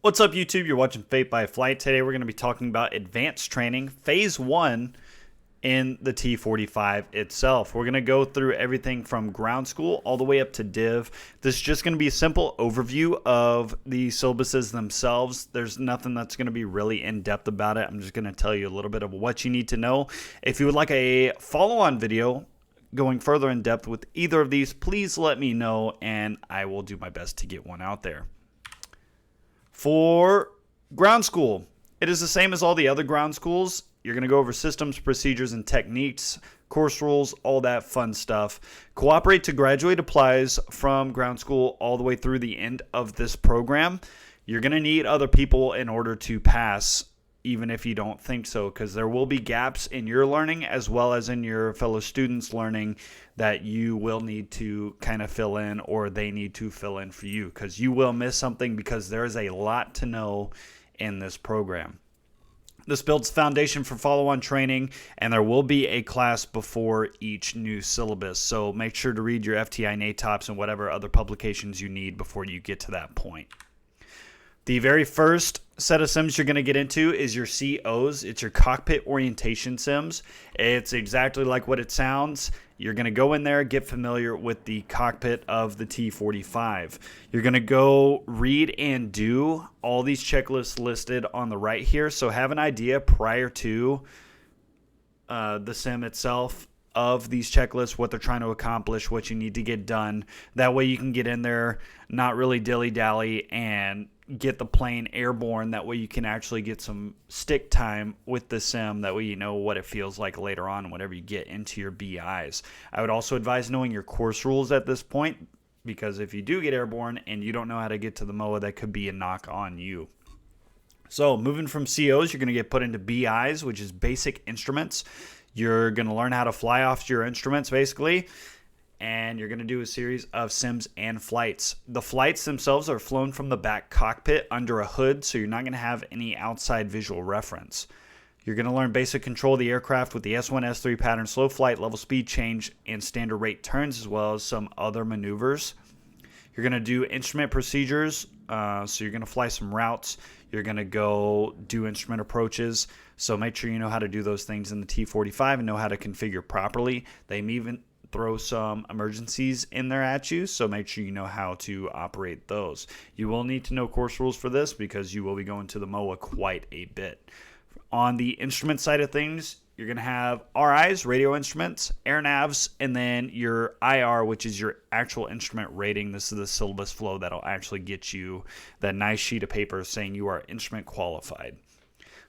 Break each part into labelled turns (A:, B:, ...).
A: What's up, YouTube? You're watching Fate by Flight. Today we're going to be talking about advanced training, phase 1 in the T-45 itself. We're going to go through everything from ground school all the way up to div. This is just going to be a simple overview of the syllabuses themselves. There's nothing that's going to be really in-depth about it. I'm just going to tell you a little bit of what you need to know. If you would like a follow-on video going further in depth with either of these, please let me know and I will do my best to get one out there. For ground school, it is the same as all the other ground schools. You're going to go over systems, procedures, and techniques, course rules, all that fun stuff. Cooperate to Graduate applies from ground school all the way through the end of this program. You're going to need other people in order to pass, even if you don't think so, because there will be gaps in your learning as well as in your fellow students' learning that you will need to kind of fill in, or they need to fill in for you, because you will miss something because there is a lot to know in this program. This builds foundation for follow-on training, and there will be a class before each new syllabus, so make sure to read your FTI NATOPS and whatever other publications you need before you get to that point. The very first set of sims you're going to get into is your COs. It's your cockpit orientation sims. It's exactly like what it sounds. You're going to go in there, get familiar with the cockpit of the T-45. You're going to go read and do all these checklists listed on the right here. So have an idea prior to the sim itself of these checklists, what they're trying to accomplish, what you need to get done. That way you can get in there, not really dilly-dally, and get the plane airborne. That way you can actually get some stick time with the sim. That way you know what it feels like later on whenever you get into your BIs. I would also advise knowing your course rules at this point, because if you do get airborne and you don't know how to get to the MOA, that could be a knock on you. So moving from COs, you're going to get put into BIs, which is basic instruments. You're going to learn how to fly off your instruments, basically, and you're going to do a series of sims and flights. The flights themselves are flown from the back cockpit under a hood, so you're not going to have any outside visual reference. You're going to learn basic control of the aircraft with the S1, S3 pattern, slow flight, level speed change, and standard rate turns, as well as some other maneuvers. You're going to do instrument procedures, so you're going to fly some routes. You're going to go do instrument approaches, so make sure you know how to do those things in the T-45 and know how to configure properly. They may even throw some emergencies in there at you, so make sure you know how to operate those. You will need to know course rules for this because you will be going to the MOA quite a bit. On the instrument side of things, you're going to have RIs, radio instruments, air navs, and then your IR, which is your actual instrument rating. This is the syllabus flow that'll actually get you that nice sheet of paper saying you are instrument qualified.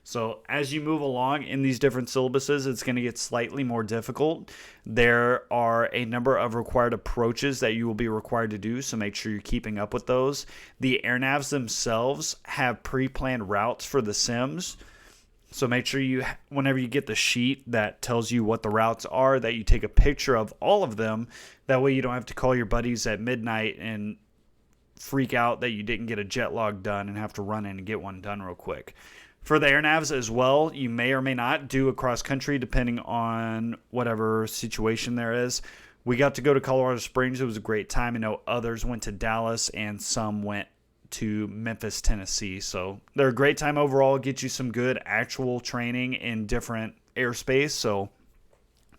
A: So as you move along in these different syllabuses, it's going to get slightly more difficult. There are a number of required approaches that you will be required to do, so make sure you're keeping up with those. The air navs themselves have pre-planned routes for the sims. So make sure you, whenever you get the sheet that tells you what the routes are, that you take a picture of all of them. That way you don't have to call your buddies at midnight and freak out that you didn't get a jet log done and have to run in and get one done real quick. For the air navs as well, you may or may not do a cross country depending on whatever situation there is. We got to go to Colorado Springs. It was a great time. I know others went to Dallas and some went to Memphis, Tennessee. So they're a great time overall. Get you some good actual training in different airspace. So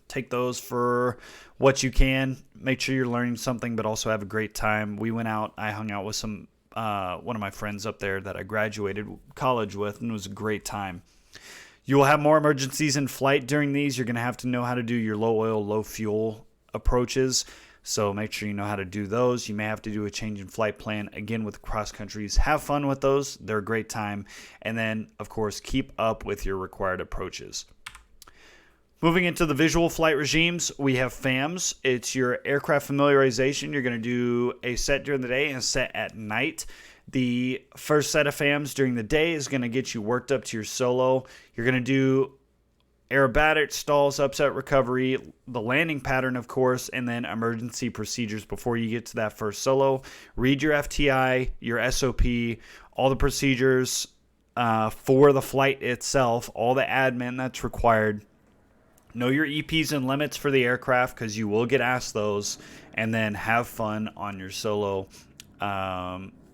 A: take those for what you can. Make sure you're learning something, but also have a great time. We went out. I hung out with some one of my friends up there that I graduated college with, and it was a great time. You will have more emergencies in flight during these. You're going to have to know how to do your low oil, low fuel approaches. So make sure you know how to do those. You may have to do a change in flight plan. Again, with cross countries, have fun with those. They're a great time. And then, of course, keep up with your required approaches. Moving into the visual flight regimes, we have FAMs. It's your aircraft familiarization. You're going to do a set during the day and a set at night. The first set of FAMs during the day is going to get you worked up to your solo. You're going to do aerobatics, stalls, upset recovery, the landing pattern, of course, and then emergency procedures before you get to that first solo. Read your FTI, your SOP, all the procedures for the flight itself, all the admin that's required. Know your EPs and limits for the aircraft because you will get asked those, and then have fun on your solo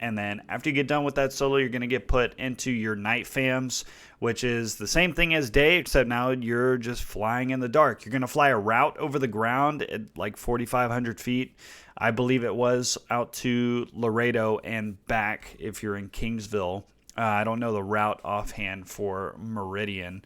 A: And then after you get done with that solo, you're going to get put into your night FAMs, which is the same thing as day, except now you're just flying in the dark. You're going to fly a route over the ground at like 4,500 feet. I believe it was out to Laredo and back if you're in Kingsville. I don't know the route offhand for Meridian,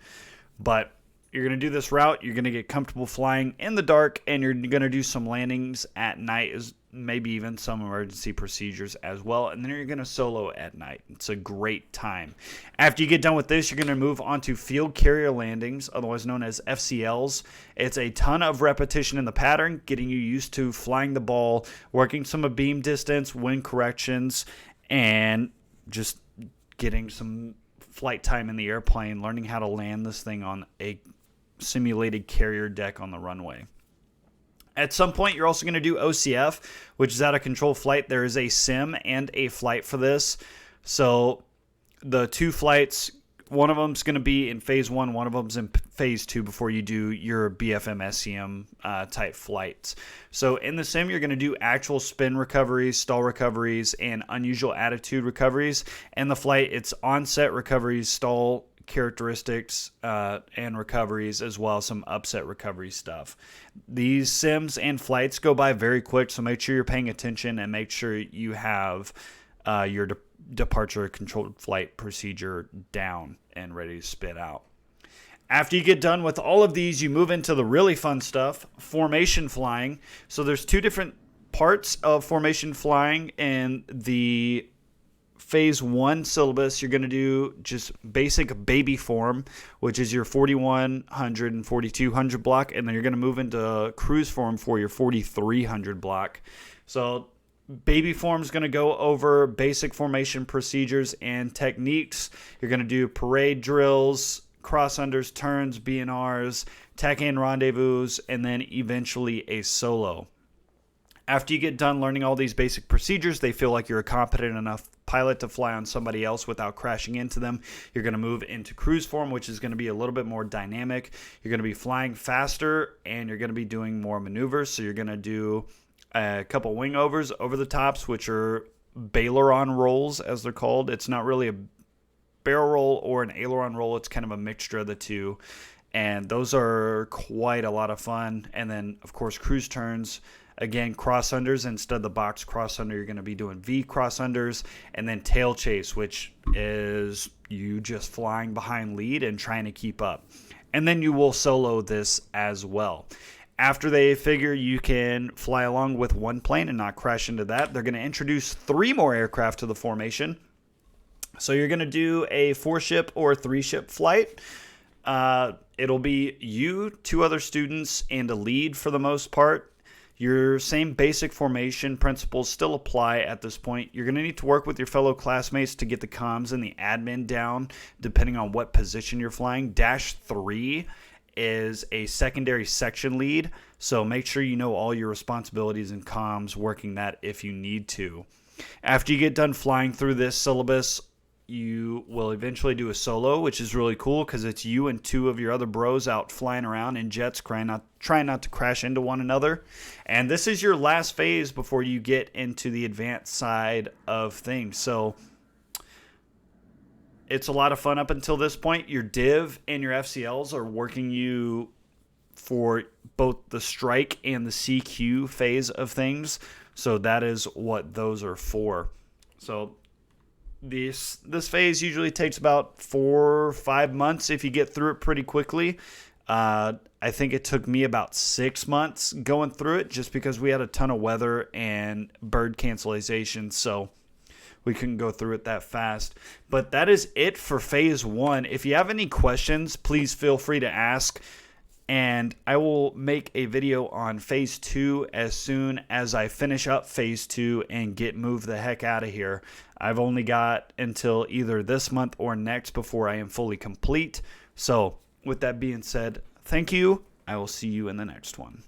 A: but you're going to do this route. You're going to get comfortable flying in the dark, and you're going to do some landings at night, maybe even some emergency procedures as well, and then you're going to solo at night. It's a great time. After you get done with this, you're going to move on to field carrier landings, otherwise known as FCLs. It's a ton of repetition in the pattern, getting you used to flying the ball, working some of beam distance, wind corrections, and just getting some flight time in the airplane, learning how to land this thing on a simulated carrier deck on the runway. At some point, you're also going to do OCF, which is out of control flight. There is a sim and a flight for this. So the two flights, one of them is going to be in phase 1, one of them is in phase 2 before you do your BFM SCM type flights. So in the sim, you're going to do actual spin recoveries, stall recoveries, and unusual attitude recoveries. And the flight, it's onset recoveries, stall characteristics, and recoveries, as well as some upset recovery stuff. These sims and flights go by very quick, so make sure you're paying attention and make sure you have your departure controlled flight procedure down and ready to spit out. After you get done with all of these, you move into the really fun stuff, formation flying. So there's two different parts of formation flying. In the phase 1 syllabus, you're going to do just basic baby form, which is your 4,100 and 4,200 block, and then you're going to move into cruise form for your 4,300 block. So baby form is going to go over basic formation procedures and techniques. You're going to do parade drills, cross-unders, turns, BNRs, tack-in rendezvous, and then eventually a solo. After you get done learning all these basic procedures, they feel like you're a competent enough pilot to fly on somebody else without crashing into them. You're going to move into cruise form, which is going to be a little bit more dynamic. You're going to be flying faster, and you're going to be doing more maneuvers. So you're going to do a couple wing overs over the tops, which are aileron rolls, as they're called. It's not really a barrel roll or an aileron roll. It's kind of a mixture of the two. And those are quite a lot of fun. And then, of course, cruise turns. Again, cross-unders. Instead of the box cross-under, you're going to be doing V cross-unders. And then tail chase, which is you just flying behind lead and trying to keep up. And then you will solo this as well. After they figure you can fly along with one plane and not crash into that, they're going to introduce 3 more aircraft to the formation. So you're going to do a 4-ship or 3-ship flight. It'll be you, 2 other students, and a lead for the most part. Your same basic formation principles still apply at this point. You're going to need to work with your fellow classmates to get the comms and the admin down, depending on what position you're flying. Dash 3 is a secondary section lead, so make sure you know all your responsibilities and comms, working that if you need to. After you get done flying through this syllabus, you will eventually do a solo, which is really cool because it's you and 2 of your other bros out flying around in jets, trying not to crash into one another. And this is your last phase before you get into the advanced side of things. So it's a lot of fun up until this point. Your div and your FCLs are working you for both the strike and the CQ phase of things. So that is what those are for. So this phase usually takes about 4 or 5 months if you get through it pretty quickly. I think it took me about 6 months going through it just because we had a ton of weather and bird cancellation, so we couldn't go through it that fast. But that is it for phase 1. If you have any questions, please feel free to ask. And I will make a video on phase 2 as soon as I finish up phase 2 and get moved the heck out of here. I've only got until either this month or next before I am fully complete. So with that being said, thank you. I will see you in the next one.